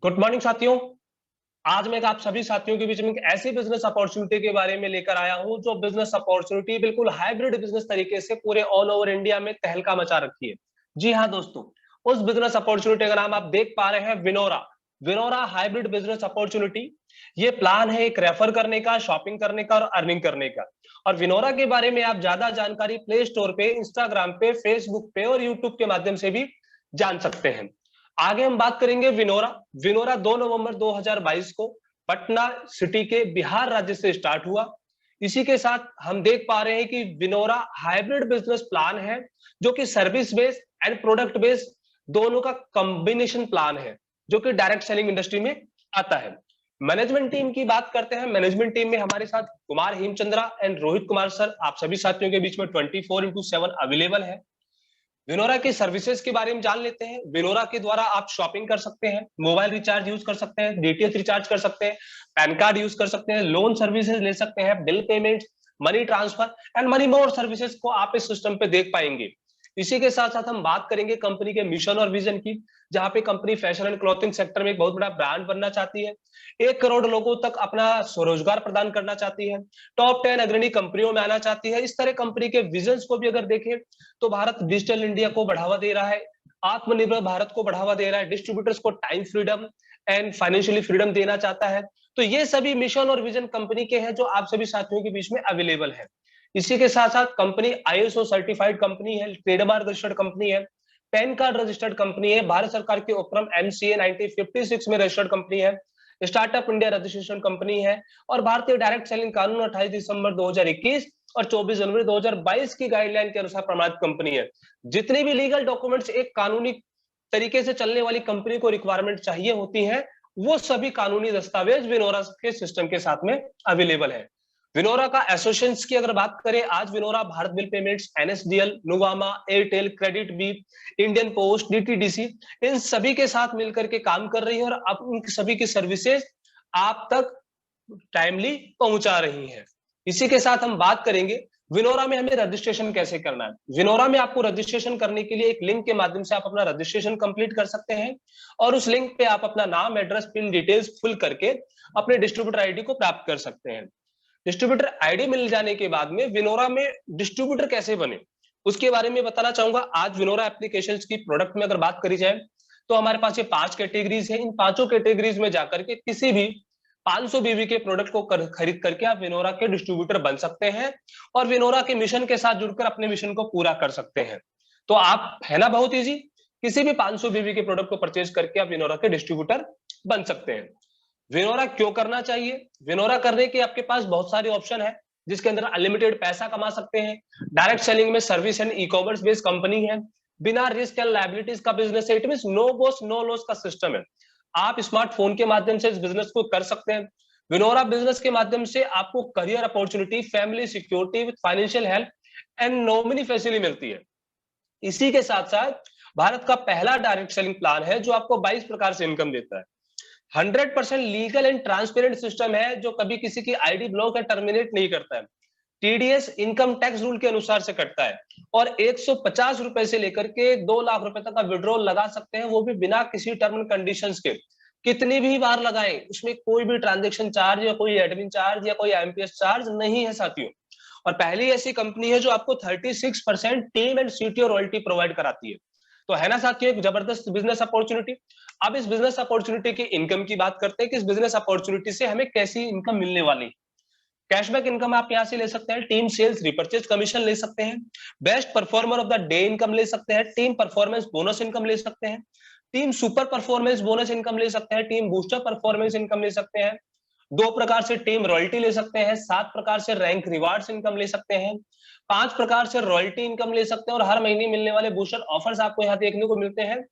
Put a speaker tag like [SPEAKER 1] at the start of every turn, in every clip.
[SPEAKER 1] Good morning साथियों। आज मैं आप सभी साथियों के बीच में एक ऐसी बिजनेस अपॉर्चुनिटी के बारे में लेकर आया हूं जो बिजनेस अपॉर्चुनिटी बिल्कुल हाइब्रिड बिजनेस तरीके से पूरे ऑल ओवर इंडिया में तहलका मचा रखी है। जी हाँ दोस्तों, उस बिजनेस अपॉर्चुनिटी का नाम आप देख पा रहे हैं, Vinora. Vinora hybrid business opportunity. ये प्लान है एक रेफर करने का, शॉपिंग करने का और अर्निंग करने का। और विनोरा के बारे में आप ज्यादा जानकारी प्ले स्टोर पे, इंस्टाग्राम पे, फेसबुक पे और यूट्यूब के माध्यम से भी जान सकते हैं। आगे हम बात करेंगे विनोरा। विनोरा 2 नवंबर 2022 को पटना सिटी के बिहार राज्य से स्टार्ट हुआ। इसी के साथ हम देख पा रहे हैं कि विनोरा हाइब्रिड बिजनेस प्लान है जो कि service based and product based दोनों का कॉम्बिनेशन प्लान है, जो कि डायरेक्ट सेलिंग इंडस्ट्री में आता है। मैनेजमेंट टीम की बात करते हैं। मैनेजमेंट टीम में हमारे साथ कुमार हेमचंद्रा एंड रोहित कुमार सर आप सभी साथियों के बीच में 24x7 अवेलेबल है। विनोरा की सर्विसेज के बारे में जान लेते हैं। विनोरा के द्वारा आप शॉपिंग कर सकते हैं, मोबाइल रिचार्ज यूज कर सकते हैं, डीटीएच रिचार्ज कर सकते हैं, पैन कार्ड यूज कर सकते हैं, लोन सर्विसेज ले सकते हैं, bill payment, money transfer and money more services को आप इस सिस्टम पे देख पाएंगे। इसी के साथ साथ हम बात करेंगे कंपनी के मिशन और विजन की, जहां पे company fashion and clothing sector में एक बहुत बड़ा ब्रांड बनना चाहती है, 1 करोड़ लोगों तक अपना स्वरोजगार प्रदान करना चाहती है, टॉप 10 अग्रणी कंपनियों में आना चाहती है। इस तरह कंपनी के विजन को भी अगर देखें तो भारत डिजिटल इंडिया को बढ़ावा दे रहा है, आत्मनिर्भर भारत को बढ़ावा दे रहा है, डिस्ट्रीब्यूटर्स को time freedom and financially freedom देना चाहता है। तो ये सभी मिशन और विजन कंपनी के हैं जो आप सभी साथियों के बीच में अवेलेबल है। इसी के साथ साथ कंपनी आईएसओ सर्टिफाइड कंपनी है, ट्रेडमार्क रजिस्टर्ड कंपनी है, पैन कार्ड रजिस्टर्ड कंपनी है, भारत सरकार के उपक्रम एमसीए 1956 में रजिस्टर्ड कंपनी है, स्टार्टअप इंडिया रजिस्ट्रेशन कंपनी है और भारतीय डायरेक्ट सेलिंग कानून 28 दिसंबर 2021 और 24 जनवरी 2022 की गाइडलाइन के अनुसार प्रमाणित कंपनी है। जितने भी लीगल डॉक्यूमेंट्स एक कानूनी तरीके से चलने वाली कंपनी को रिक्वायरमेंट चाहिए होती है, वो सभी कानूनी दस्तावेज विनोरा के सिस्टम के साथ में अवेलेबल है। विनोरा का एसोसिएशंस की अगर बात करें, आज विनोरा Bharat bill payments, NSDL, Nuvama, Airtel, credit B, Indian post, DTDC, इन सभी के साथ मिलकर के काम कर रही है और अब उन सभी की सर्विसेज आप तक टाइमली पहुंचा रही है। इसी के साथ हम बात करेंगे विनोरा में हमें रजिस्ट्रेशन कैसे करना है। विनोरा में आपको रजिस्ट्रेशन करने के लिए एक लिंक के माध्यम से आप अपना रजिस्ट्रेशन कंप्लीट कर सकते हैं और उस लिंक पे आप अपना नाम, एड्रेस, पिन डिटेल्स फिल करके अपने डिस्ट्रीब्यूटर आईडी को प्राप्त कर सकते हैं। डिस्ट्रीब्यूटर आईडी मिल जाने के बाद में विनोरा में डिस्ट्रीब्यूटर कैसे बने उसके बारे में बताना चाहूंगा। आज विनोरा एप्लीकेशंस की प्रोडक्ट में अगर बात करी जाए तो हमारे पास ये 5 कैटेगरीज है। इन पांचों कैटेगरीज में जाकर के किसी भी 500 बीवी के प्रोडक्ट को खरीद करके आप विनोरा के डिस्ट्रीब्यूटर बन सकते हैं और विनोरा के मिशन के साथ जुड़कर अपने मिशन को पूरा कर सकते हैं। तो आप है ना, बहुत इजी, किसी भी 500 बीवी के प्रोडक्ट को परचेज करके आप विनोरा के डिस्ट्रीब्यूटर बन सकते हैं। विनोरा क्यों करना चाहिए? विनोरा करने के आपके पास बहुत सारे ऑप्शन है, जिसके अंदर अनलिमिटेड पैसा कमा सकते हैं, डायरेक्ट सेलिंग में service and ecommerce based company है, बिना रिस्क एंड लायबिलिटीज का बिजनेस है, it means no boss no loss का सिस्टम है। आप स्मार्टफोन के माध्यम से इस बिजनेस को कर सकते हैं। विनोरा बिजनेस के माध्यम से आपको career opportunity, family security, financial help and nominee facility मिलती है। इसी के साथ साथ भारत का पहला डायरेक्ट सेलिंग प्लान है जो आपको 22 प्रकार से इनकम देता है। 100% लीगल एंड ट्रांसपेरेंट सिस्टम है जो कभी किसी की आईडी ब्लॉक या टर्मिनेट नहीं करता है। टीडीएस इनकम टैक्स रूल के अनुसार से कटता है और 150 रुपए से लेकर के 2 लाख रुपए तक का विड्रॉल लगा सकते हैं, वो भी बिना किसी टर्म एंड कंडीशंस के। कितनी भी बार लगाएं, उसमें कोई भी ट्रांजेक्शन चार्ज या कोई एडमिन चार्ज या कोई आईएमपीएस चार्ज नहीं है साथियों। और पहली ऐसी कंपनी है जो आपको 36% team and CTO royalty provide कराती है। तो है ना साथियों, एक जबरदस्त बिजनेस अपॉर्चुनिटी। अब इस बिजनेस अपॉर्चुनिटी की इनकम की बात करते हैं कि इस बिजनेस अपॉर्चुनिटी से हमें कैसी इनकम मिलने वाली। कैशबैक इनकम आप यहां से ले सकते हैं, टीम सेल्स रिपर्चेज कमीशन ले सकते हैं, best performer of the day income ले सकते हैं, टीम परफॉर्मेंस बोनस इनकम ले सकते हैं, team super performance bonus income ले सकते हैं, टीम बूस्टर परफॉर्मेंस इनकम ले सकते हैं, 2 प्रकार से टीम रॉयल्टी ले सकते हैं, 7 प्रकार से रैंक रिवार्ड्स इनकम ले सकते हैं, 5 प्रकार से रॉयल्टी इनकम ले सकते हैं और हर महीने मिलने वाले बूस्टर ऑफर्स आपको यहाँ देखने को मिलते हैं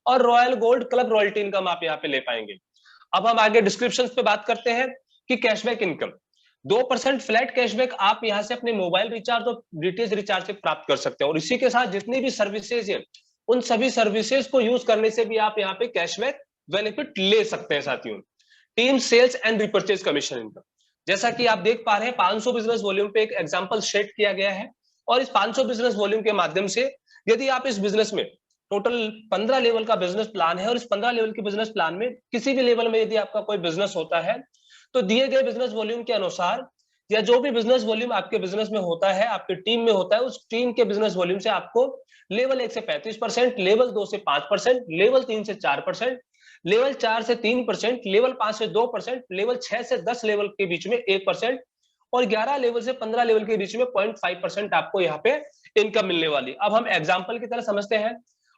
[SPEAKER 1] और royal gold club royalty income आप यहाँ पे ले पाएंगे। अब हम आगे डिस्क्रिप्शन पे बात करते हैं कि कैशबैक इनकम 2% फ्लैट कैशबैक आप यहां से अपने मोबाइल रिचार्ज और डीटीएच रिचार्ज से प्राप्त कर सकते हैं और इसी के साथ जितनी भी सर्विसेज है उन सभी सर्विसेज को यूज करने से भी आप यहाँ पे कैशबैक बेनिफिट ले सकते हैं साथियों। Team sales and repurchase commission income, जैसा कि आप देख पा रहे हैं 500 बिजनेस वॉल्यूम पे एक एग्जांपल सेट किया गया है और इस 500 बिजनेस वॉल्यूम के माध्यम से यदि आप इस बिजनेस में टोटल 15 लेवल का बिजनेस प्लान है और इस 15 लेवल के बिजनेस प्लान में किसी भी लेवल में यदि आपका कोई बिजनेस होता है तो दिए गए बिजनेस वॉल्यूम के अनुसार या जो भी बिजनेस वॉल्यूम आपके बिजनेस में होता है, आपकी टीम में होता है, उस टीम के बिजनेस वॉल्यूम से आपको लेवल 1 से 35%, लेवल 2 से 5%, लेवल 3 से 4%, लेवल 4 से 3%, लेवल 5 से 2%, लेवल 6 से 10 लेवल के बीच में 1% और 11 लेवल से 15 लेवल के बीच में 0.5% आपको यहाँ पे इनकम मिलने वाली। अब हम एग्जाम्पल की तरह समझते हैं।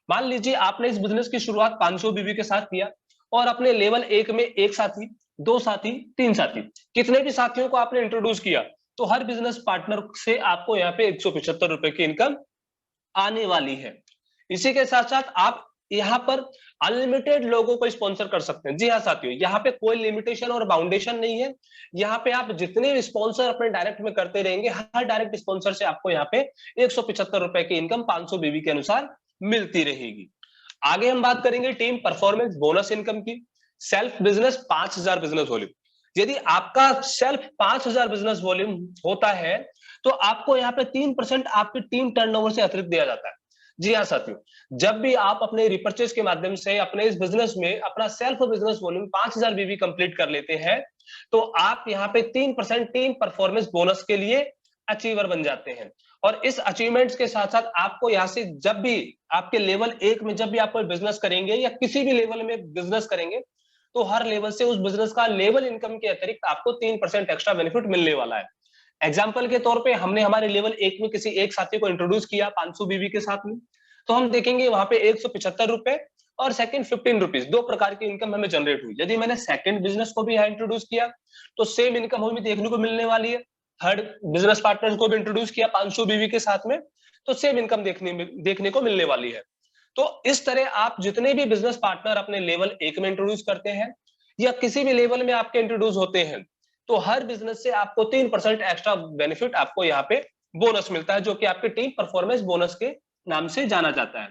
[SPEAKER 1] मान लीजिए आपने इस बिजनेस की शुरुआत 500 बीवी के साथ किया और अपने लेवल 1 में एक साथी, 2 साथी, 3 साथी, कितने भी साथियों को आपने इंट्रोड्यूस किया तो हर बिजनेस पार्टनर से आपको यहाँ पे 175 रुपए की इनकम आने वाली है। इसी के साथ साथ आप यहाँ पर अनलिमिटेड लोगों को स्पॉन्सर कर सकते हैं। जी हाँ साथियों, यहाँ पे कोई लिमिटेशन और बाउंडेशन नहीं है। यहाँ पे आप जितने स्पॉन्सर अपने डायरेक्ट में करते रहेंगे, हर डायरेक्ट स्पॉन्सर से आपको यहाँ पे 175 रुपए की इनकम 500 बीवी के अनुसार मिलती रहेगी। आगे हम बात करेंगे टीम परफॉर्मेंस बोनस इनकम की। सेल्फ बिजनेस 5000 बिजनेस वॉल्यूम, यदि आपका सेल्फ 5000 बिजनेस वॉल्यूम होता है तो आपको यहाँ पे 3% आपकी टीम टर्नओवर से अतिरिक्त दिया जाता है। जी हाँ साथियों, जब भी आप अपने रिपर्चेज के माध्यम से अपने इस बिजनेस में अपना सेल्फ बिजनेस वॉल्यूम 5000 बीवी कंप्लीट कर लेते हैं तो आप यहाँ पे 3% टीम परफॉर्मेंस बोनस के लिए अचीवर बन जाते हैं। और इस अचीवमेंट्स के साथ साथ आपको यहाँ से जब भी आपके लेवल 1 में जब भी आप कोई बिजनेस करेंगे या किसी भी लेवल में बिजनेस करेंगे तो हर लेवल से उस बिजनेस का लेवल इनकम के अतिरिक्त आपको 3% एक्स्ट्रा बेनिफिट मिलने वाला है। एग्जाम्पल के तौर पे हमने हमारे लेवल 1 में किसी एक साथी को इंट्रोड्यूस किया 500 बीवी के साथ में, तो हम देखेंगे वहां पे 175 रुपए और सेकंड 15 रुपीज, दो प्रकार की इनकम हमें जनरेट हुई। यदि मैंने सेकंड बिजनेस को भी यहाँ इंट्रोड्यूस किया तो सेम इनकम हमें देखने को मिलने वाली है। थर्ड बिजनेस पार्टनर को भी इंट्रोड्यूस किया 500 बीवी के साथ में तो सेम इनकम देखने को मिलने वाली है। तो इस तरह आप जितने भी बिजनेस पार्टनर अपने लेवल 1 में इंट्रोड्यूस करते हैं या किसी भी लेवल में आपके इंट्रोड्यूस होते हैं तो हर बिजनेस से आपको 3% एक्स्ट्रा बेनिफिट आपको यहाँ पे बोनस मिलता है, जो कि आपके टीम परफॉर्मेंस बोनस के नाम से जाना जाता है।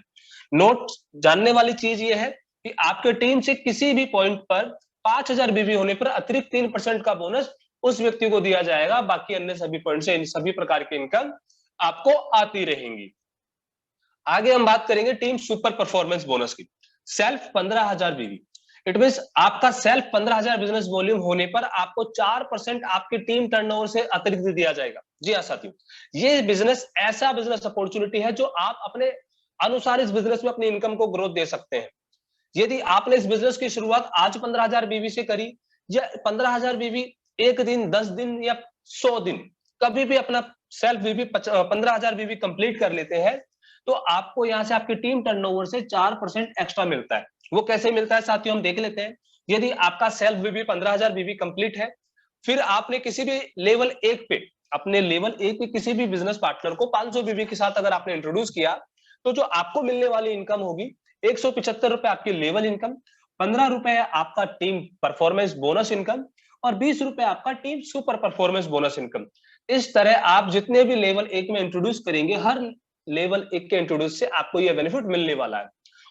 [SPEAKER 1] नोट जानने वाली चीज ये है कि आपके टीम से किसी भी पॉइंट पर 5000 बीवी होने पर अतिरिक्त 3% का बोनस उस व्यक्ति को दिया जाएगा। बाकी अन्य सभी पॉइंट से इन सभी प्रकार की इनकम आपको आती रहेंगी। आगे हम बात करेंगे टीम सुपर परफॉर्मेंस बोनस की। सेल्फ 15,000 बीवी, इट मीन आपका सेल्फ 15,000 बिजनेस वॉल्यूम होने पर आपको 4% आपकी टीम टर्नओवर से अतिरिक्त दिया जाएगा। जी हाँ साथियों, ये बिजनेस ऐसा बिजनेस अपॉर्चुनिटी है जो आप अपने अनुसार इस बिजनेस में अपनी इनकम को ग्रोथ दे सकते हैं। यदि आपने इस बिजनेस की शुरुआत आज 15,000 बीवी से करी या 15,000 बीवी एक दिन, 10 दिन या 100 दिन, कभी भी अपना सेल्फ बीवी 15,000 बीवी कंप्लीट कर लेते हैं तो आपको यहां से आपकी टीम टर्नओवर से 4% एक्स्ट्रा मिलता है। वो कैसे मिलता है साथियों, हम देख लेते हैं। यदि आपका सेल्फ बीवी 15,000 बीवी कंप्लीट है, फिर आपने किसी भी लेवल 1 पे अपने लेवल 1 पे किसी भी बिजनेस पार्टनर को 500 बीवी के साथ अगर आपने इंट्रोड्यूस किया तो जो आपको मिलने वाली इनकम होगी 175 रुपए आपकी लेवल इनकम, 15 रुपए आपका टीम परफॉर्मेंस बोनस इनकम और 20 रुपए आपका team super performance bonus income. इस तरह आप जितने भी लेवल 1 में इंट्रोड्यूस करेंगे, हर लेवल 1 के इंट्रोड्यूस से आपको यह बेनिफिट मिलने वाला है।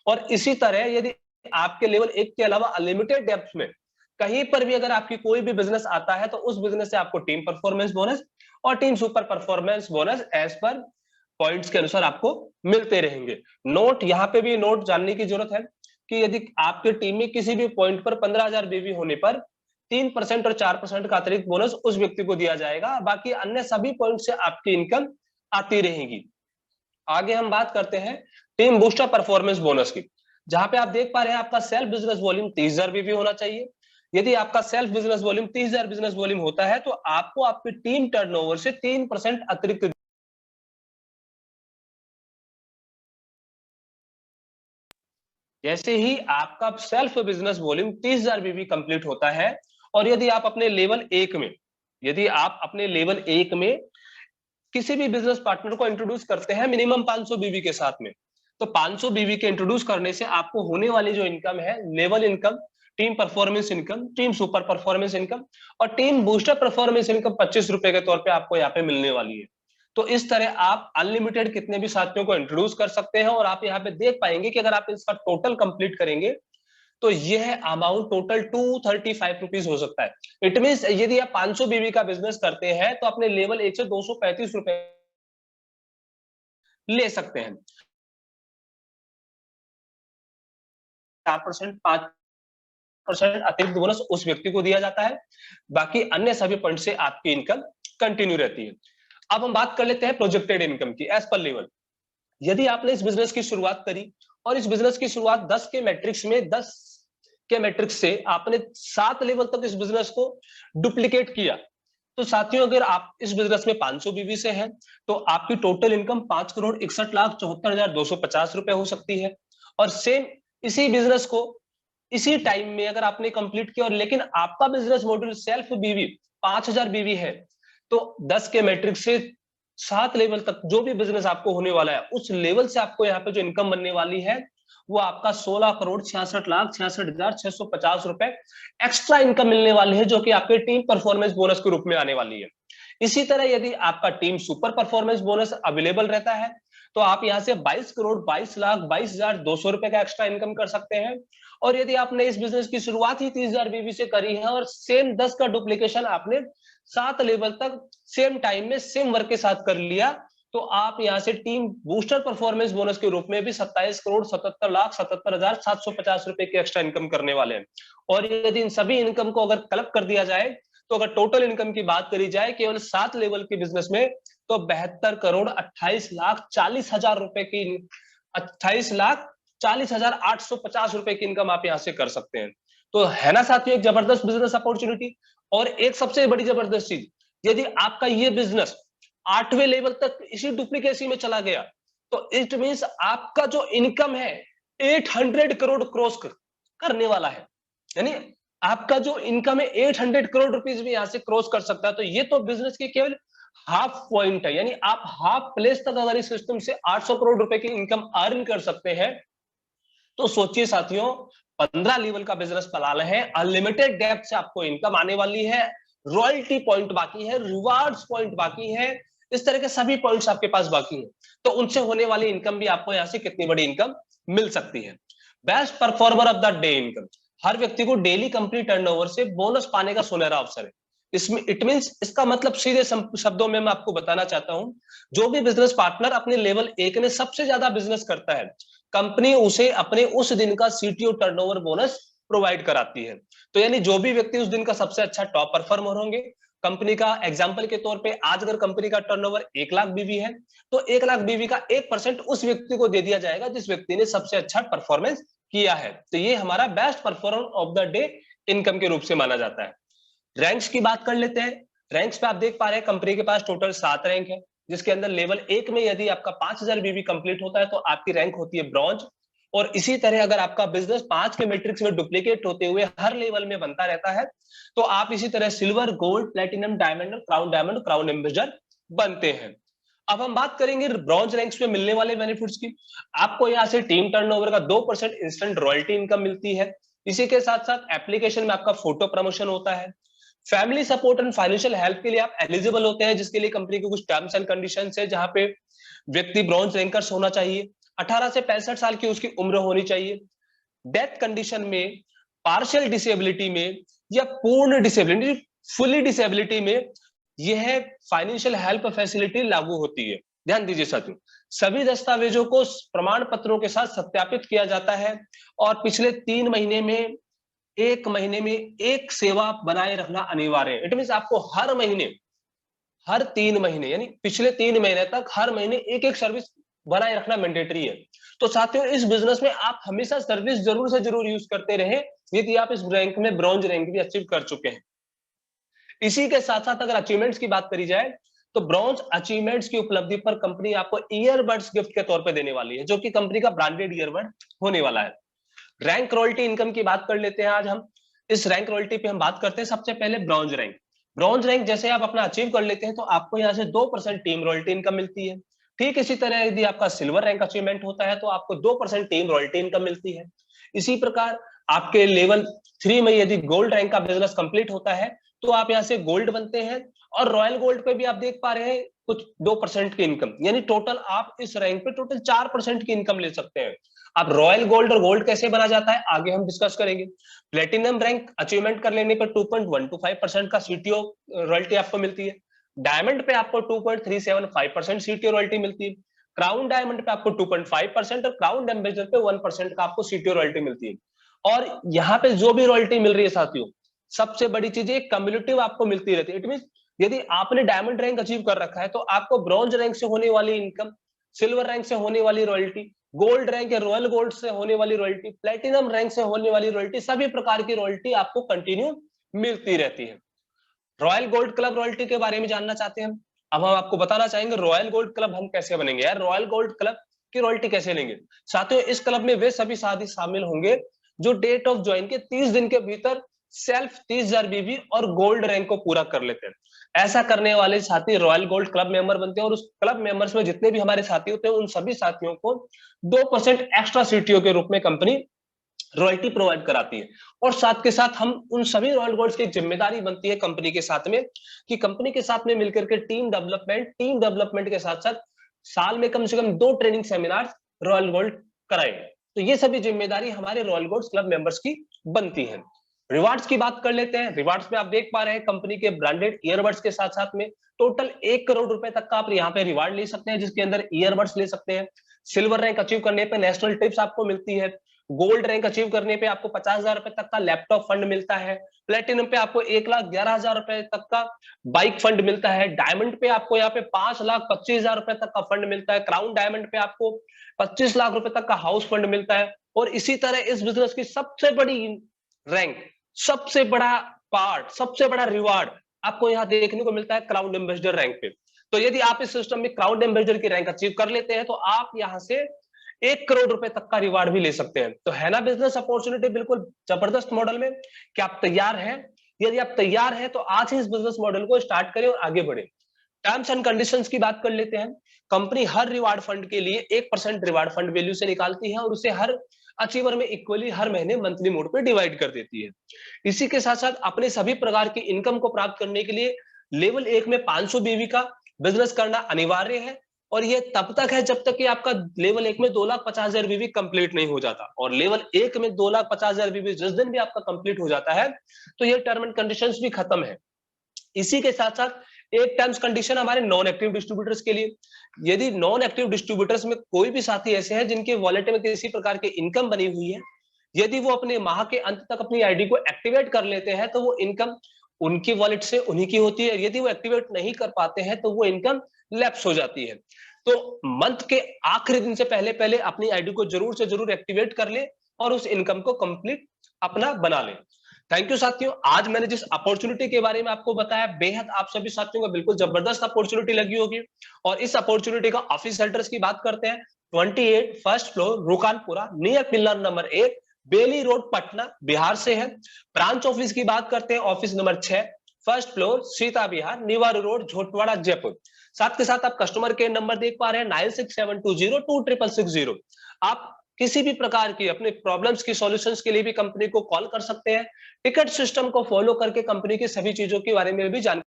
[SPEAKER 1] और इसी तरह यदि आपके लेवल 1 के अलावा अनलिमिटेड डेप्थ में कहीं पर भी अगर आपकी कोई भी बिजनेस आता है तो उस बिजनेस से आपको टीम परफॉर्मेंस बोनस और team super performance bonus as per points के अनुसार आपको मिलते रहेंगे। नोट यहाँ पे भी नोट जानने की जरूरत है कि यदि आपके टीम में किसी भी पॉइंट पर 15,000 बीवी होने पर 3% और 4% का अतिरिक्त बोनस उस व्यक्ति को दिया जाएगा। बाकी अन्य सभी पॉइंट से आपकी इनकम आती रहेगी। आगे हम बात करते हैं टीम बूस्टर परफॉर्मेंस बोनस की, जहां पे आप देख पा रहे हैं आपका सेल्फ बिजनेस वॉल्यूम 30,000 बीवी होना चाहिए। यदि आपका self business volume 30,000 business volume होता है तो आपको आपकी टीम टर्नओवर से 3% अतिरिक्त। जैसे ही आपका सेल्फ बिजनेस वॉल्यूम 30,000 बीवी कंप्लीट होता है और यदि आप अपने लेवल 1 में किसी भी बिजनेस पार्टनर को इंट्रोड्यूस करते हैं मिनिमम 500 बीवी के साथ में, तो 500 बीवी के इंट्रोड्यूस करने से आपको होने वाली जो इनकम है, level income, team performance income, team super performance income और टीम बूस्टर परफॉर्मेंस इनकम 25 रुपए के तौर पे आपको यहाँ पे मिलने वाली है। तो इस तरह आप अनलिमिटेड कितने भी साथियों को इंट्रोड्यूस कर सकते हैं और आप यहाँ पे देख पाएंगे कि अगर आप इसका टोटल कंप्लीट करेंगे तो यह अमाउंट टोटल 235 रुपीज हो सकता है। इट मीन यदि आप 500 बीवी का बिजनेस करते हैं तो अपने लेवल 1 से 235 रुपए ले सकते हैं। 4%, 5% अतिरिक्त बोनस उस व्यक्ति को दिया जाता है। बाकी अन्य सभी पॉइंट से आपकी इनकम कंटिन्यू रहती है। अब हम बात कर लेते हैं प्रोजेक्टेड इनकम की एज पर लेवल। यदि आपने इस बिजनेस की शुरुआत करी और इस बिजनेस की शुरुआत 10 के मैट्रिक्स से आपने 7 लेवल तक इस बिजनेस को डुप्लीकेट किया, तो साथियों अगर आप इस बिजनेस में 500 बीवी से हैं तो आपकी टोटल इनकम 5,61,74,250 रुपए हो सकती है। और सेम इसी बिजनेस को इसी टाइम में अगर आपने कंप्लीट किया और लेकिन आपका बिजनेस मॉडल सेल्फ बीवी 5,000 बीवी है, तो 10 के मैट्रिक्स से 7 लेवल तक जो भी बिजनेस आपको होने वाला है उस लेवल से आपको यहाँ पे जो इनकम बनने वाली है वो आपका 16,66,66,650 रुपए एक्स्ट्रा इनकम मिलने वाली है, जो कि आपके टीम परफॉर्मेंस बोनस के रूप में आने वाली है। इसी तरह यदि आपका team super performance bonus available रहता है तो आप यहाँ से 22,22,22,200 रुपए का एक्स्ट्रा इनकम कर सकते हैं। और यदि आपने इस बिजनेस की शुरुआत ही 30,000 बीवी से करी है और सेम 10 का डुप्लीकेशन आपने 7 लेवल तक सेम टाइम में सेम वर्क के साथ कर लिया, तो आप यहां से टीम बूस्टर परफॉर्मेंस बोनस के रूप में भी 27,77,77,750 रुपए की एक्स्ट्रा इनकम करने वाले हैं। और यदि इन सभी इनकम को अगर कलेक्ट कर दिया जाए तो अगर टोटल इनकम की बात करी जाए केवल 7 लेवल के बिजनेस में तो 72,28,40,000 रुपए की 28,40,850 रुपए की इनकम आप यहां से कर सकते हैं। तो है ना साथियों एक जबरदस्त बिजनेस अपॉर्चुनिटी। और एक सबसे बड़ी जबरदस्त चीज, यदि आपका ये बिजनेस 8वें लेवल तक इसी डुप्लीकेसी में चला गया तो इट मींस आपका जो इनकम है 800 करोड़ क्रॉस करने वाला है। यानी आपका जो इनकम है 800 करोड़ रुपीस भी यहां से क्रॉस कर सकता है। तो ये तो बिजनेस के केवल हाफ पॉइंट है, यानी आप हाफ प्लेस तक अगर इस सिस्टम से 800 करोड़ रुपए की इनकम अर्न कर सकते हैं तो सोचिए साथियों 15 लेवल का बिजनेस चला रहे हैं, अनलिमिटेड डेप्थ से आपको इनकम आने वाली है, रॉयल्टी पॉइंट बाकी है, रिवार्ड्स पॉइंट बाकी है, इस तरह के सभी पॉइंट्स आपके पास बाकी हैं। तो उनसे होने वाली इनकम भी आपको यहां से कितनी बड़ी इनकम मिल सकती है। Best performer of the day income, हर व्यक्ति को डेली कंपनी टर्नओवर से बोनस पाने का सुनहरा अवसर है। इसमें इट मींस इसका मतलब सीधे शब्दों में मैं आपको बताना चाहता हूं, जो भी बिजनेस पार्टनर अपने लेवल 1 में सबसे ज्यादा बिजनेस करता है कंपनी उसे अपने उस दिन का सीटीओ टर्नओवर बोनस प्रोवाइड कराती है। तो यानी जो भी व्यक्ति उस दिन का सबसे अच्छा टॉप परफॉर्मर होंगे, कंपनी का एग्जांपल के तौर पे आज अगर कंपनी का टर्नओवर 1 लाख बीवी है तो 1 लाख बीवी का 1% उस व्यक्ति को दे दिया जाएगा जिस व्यक्ति ने सबसे अच्छा परफॉर्मेंस किया है। तो ये हमारा best performer of the day income के रूप से माना जाता है। रैंक्स की बात कर लेते हैं। रैंक्स पे आप देख पा रहे हैं कंपनी के पास टोटल 7 रैंक है, जिसके अंदर लेवल 1 में यदि आपका 5,000 बीवी कंप्लीट होता है तो आपकी रैंक होती है ब्रॉन्ज। और इसी तरह अगर आपका बिजनेस 5 के मैट्रिक्स में डुप्लीकेट होते हुए हर लेवल में बनता रहता है तो आप इसी तरह silver, gold, platinum, diamond, crown ambassador बनते हैं। अब हम बात करेंगे ब्रॉन्ज रैंक्स में मिलने वाले बेनिफिट्स की। आपको यहाँ से टीम टर्नओवर का 2% इंस्टेंट रॉयल्टी इनकम मिलती है। इसी के साथ साथ एप्लीकेशन में आपका फोटो प्रमोशन होता है। Family support and financial help के लिए आप एलिजिबल होते हैं, जिसके लिए कंपनी के कुछ टर्म्स एंड कंडीशंस है, जहां पे व्यक्ति ब्रॉन्ज रैंकर्स होना चाहिए, 18 से 65 साल की उसकी उम्र होनी चाहिए, डेथ कंडीशन में, पार्शियल डिसेबिलिटी में या पूर्ण डिसेबिलिटी, फुली डिसेबिलिटी में यह फाइनेंशियल हेल्प फैसिलिटी लागू होती है। ध्यान दीजिए साथियों, सभी दस्तावेजों को प्रमाण पत्रों के साथ सत्यापित किया जाता है और पिछले 3 महीने में 1 महीने में एक सेवा बनाए रखना अनिवार्य है। इट मींस आपको हर महीने, हर 3 महीने यानी पिछले 3 महीने तक हर महीने एक सर्विस बनाए रखना मैंडेटरी है। तो साथियों इस बिजनेस में आप हमेशा सर्विस जरूर से जरूर यूज करते रहे यदि आप इस रैंक में ब्रॉन्ज रैंक भी अचीव कर चुके हैं। इसी के साथ साथ अगर अचीवमेंट्स की बात करी जाए तो ब्रॉन्ज अचीवमेंट्स की उपलब्धि पर कंपनी आपको ईयरबड्स गिफ्ट के तौर पर देने वाली है, जो कि कंपनी का ब्रांडेड ईयरबड होने वाला है। रैंक रॉयल्टी इनकम की बात कर लेते हैं आज हम। इस रैंक रॉयल्टी पे हम बात करते हैं सबसे पहले ब्रॉन्ज रैंक। ब्रॉन्ज रैंक जैसे आप अपना अचीव कर लेते हैं तो आपको यहाँ से 2% टीम रॉयल्टी इनकम मिलती है। ठीक इसी तरह यदि आपका सिल्वर रैंक अचीवमेंट होता है तो आपको 2% टीम रॉयल्टी इनकम मिलती है। इसी प्रकार आपके लेवल 3 में यदि गोल्ड रैंक का बिजनेस कंप्लीट होता है तो आप यहाँ से गोल्ड बनते हैं और रॉयल गोल्ड पे भी आप देख पा रहे हैं कुछ 2% की इनकम, यानी टोटल आप इस रैंक पे टोटल 4% की इनकम ले सकते हैं। अब रॉयल गोल्ड और गोल्ड कैसे बना जाता है आगे हम डिस्कस करेंगे। प्लेटिनम रैंक अचीवमेंट कर लेने पर 2.125% का सीटीओ रॉयल्टी आपको मिलती है। डायमंड पे आपको 2.375% सीटीओ रॉयल्टी मिलती है। क्राउन डायमंड पे आपको 2.5% और क्राउन एम्बेसडर पे 1% का आपको सीटीओ रॉयल्टी मिलती है। और यहाँ पे जो भी रॉयल्टी मिल रही है साथियों, सबसे बड़ी चीज ये कम्युलेटिव आपको मिलती रहती है। इट मीन यदि आपने डायमंड रैंक अचीव कर रखा है तो आपको ब्रॉन्ज रैंक से होने वाली इनकम, सिल्वर रैंक से होने वाली रॉयल्टी, गोल्ड रैंक या रॉयल गोल्ड से होने वाली रॉयल्टी, प्लेटिनम रैंक से होने वाली रॉयल्टी, सभी प्रकार की रॉयल्टी आपको कंटिन्यू मिलती रहती है। रॉयल गोल्ड क्लब रॉयल्टी के बारे में जानना चाहते हैं हम। अब हम आपको बताना चाहेंगे रॉयल गोल्ड क्लब हम कैसे बनेंगे यार, रॉयल गोल्ड क्लब की रॉयल्टी कैसे लेंगे। साथियों, इस क्लब में वे सभी साथी शामिल होंगे जो डेट ऑफ ज्वाइन के 30 दिन के भीतर सेल्फ 30,000 बीबी और गोल्ड रैंक को पूरा कर लेते हैं। ऐसा करने वाले साथी रॉयल गोल्ड क्लब मेंबर बनते हैं और उस क्लब मेंबर्स में जितने भी हमारे साथी होते हैं उन सभी साथियों को 2% एक्स्ट्रा सीटीओ के रूप में कंपनी रॉयल्टी प्रोवाइड कराती है। और साथ के साथ हम उन सभी रॉयल गोल्ड्स की जिम्मेदारी बनती है कंपनी के साथ में कि कंपनी के साथ में मिलकर के टीम डेवलपमेंट के साथ साथ साल में कम से कम 2 ट्रेनिंग सेमिनार रॉयल गोल्ड कराएंगे। तो ये सभी जिम्मेदारी हमारे रॉयल गोल्ड्स क्लब मेंबर्स की बनती है। रिवार्ड्स की बात कर लेते हैं। रिवार्ड्स में आप देख पा रहे हैं कंपनी के ब्रांडेड ईयरबड्स के साथ साथ में टोटल 1 करोड़ रुपए तक का आप यहाँ पे रिवार्ड ले सकते हैं, जिसके अंदर ईयरबड्स ले सकते हैं। सिल्वर रैंक अचीव करने पे नेशनल टिप्स आपको मिलती है। गोल्ड रैंक अचीव करने पे आपको 50,000 रुपए तक का लैपटॉप फंड मिलता है। प्लेटिनम पे आपको 1,11,000 रुपए तक का बाइक फंड मिलता है। डायमंड पे आपको यहाँ पे 5,25,000 रुपए तक का फंड मिलता है। क्राउन डायमंड पे आपको 25 लाख रुपए तक का हाउस फंड मिलता है। और इसी तरह इस बिजनेस की सबसे बड़ी रैंक, सबसे बड़ा पार्ट, सबसे बड़ा रिवार्ड आपको यहाँ देखने को मिलता है क्राउन एम्बेसडर रैंक पे। तो यदि आप इस सिस्टम में क्राउन एम्बेसडर की रैंक अचीव कर लेते हैं तो आप यहाँ से 1 करोड़ रुपए तक का रिवार्ड भी ले सकते हैं। तो है ना बिजनेस अपॉर्चुनिटी बिल्कुल जबरदस्त मॉडल में। क्या आप तैयार हैं? यदि आप तैयार हैं तो आज ही इस बिजनेस मॉडल को स्टार्ट करें और आगे बढ़े। टर्म्स एंड कंडीशंस की बात कर लेते हैं। कंपनी हर रिवार्ड फंड के लिए 1% रिवार्ड फंड वैल्यू से निकालती है और उसे हर अचीवर में इक्वली हर महीने मंथली मोड पे डिवाइड कर देती है। इसी के साथ साथ अपने सभी प्रकार की इनकम को प्राप्त करने के लिए लेवल 1 में 500 बीवी का बिजनेस करना अनिवार्य है। और ये तब तक है जब तक कि आपका लेवल 1 में 2,50,000 बीवी कंप्लीट नहीं हो जाता। और लेवल 1 में 2,50,000 बीवी जिस दिन भी आपका कंप्लीट हो जाता है तो ये टर्म एंड कंडीशंस भी खत्म है। इसी के साथ साथ एक टर्म्स कंडीशन हमारे नॉन एक्टिव डिस्ट्रीब्यूटर्स के लिए। यदि नॉन एक्टिव डिस्ट्रीब्यूटर्स में कोई भी साथी ऐसे हैं जिनके वॉलेट में किसी प्रकार की इनकम बनी हुई है, यदि वो अपने माह के अंत तक अपनी आईडी को एक्टिवेट कर लेते हैं तो वो इनकम उनकी वॉलेट से उन्हीं की होती है। यदि वो एक्टिवेट नहीं कर पाते हैं तो वो इनकम लैप्स हो जाती है। तो मंथ के आखिरी दिन से पहले पहले अपनी आईडी को जरूर से जरूर एक्टिवेट कर ले और उस इनकम को कंप्लीट अपना बना ले। थैंक यू साथियों। आज मैंने जिस अपॉर्चुनिटी के बारे में आपको बताया, बेहद आप सभी साथियों को बिल्कुल जबरदस्त अपॉर्चुनिटी लगी होगी। और इस अपॉर्चुनिटी का ऑफिस एड्रेस की बात करते हैं। 28 first floor Rukanpura near pillar number 1 Bailey road Patna Bihar से है। ब्रांच ऑफिस की बात करते हैं, office number 6 first floor Sita Vihar Niwaru road Jhotwara Jaipur. साथ के साथ आप कस्टमर केयर नंबर देख पा रहे हैं 9672026660। आप किसी भी प्रकार की अपने प्रॉब्लम्स की सॉल्यूशंस के लिए भी कंपनी को कॉल कर सकते हैं। टिकट सिस्टम को फॉलो करके कंपनी की सभी चीजों के बारे में भी जानकारी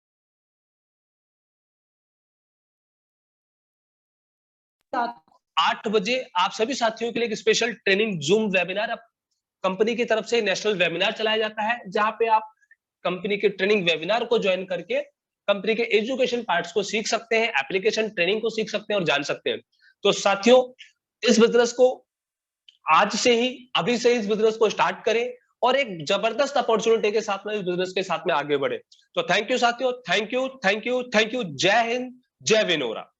[SPEAKER 1] 8 बजे आप सभी साथियों के लिए एक special training zoom webinar company की तरफ से नेशनल वेबिनार चलाया जाता है, जहां पे आप कंपनी के ट्रेनिंग वेबिनार को ज्वाइन करके कंपनी के एजुकेशन पार्ट्स को सीख सकते हैं, एप्लीकेशन ट्रेनिंग को सीख सकते हैं और जान सकते हैं। तो साथियों, इस बिजनेस को आज से ही, अभी से इस बिजनेस को स्टार्ट करें और एक जबरदस्त अपॉर्चुनिटी के साथ में इस बिजनेस के साथ में आगे बढ़े। तो थैंक यू साथियों, thank you, thank you, thank you. जय हिंद, जय विनोरा।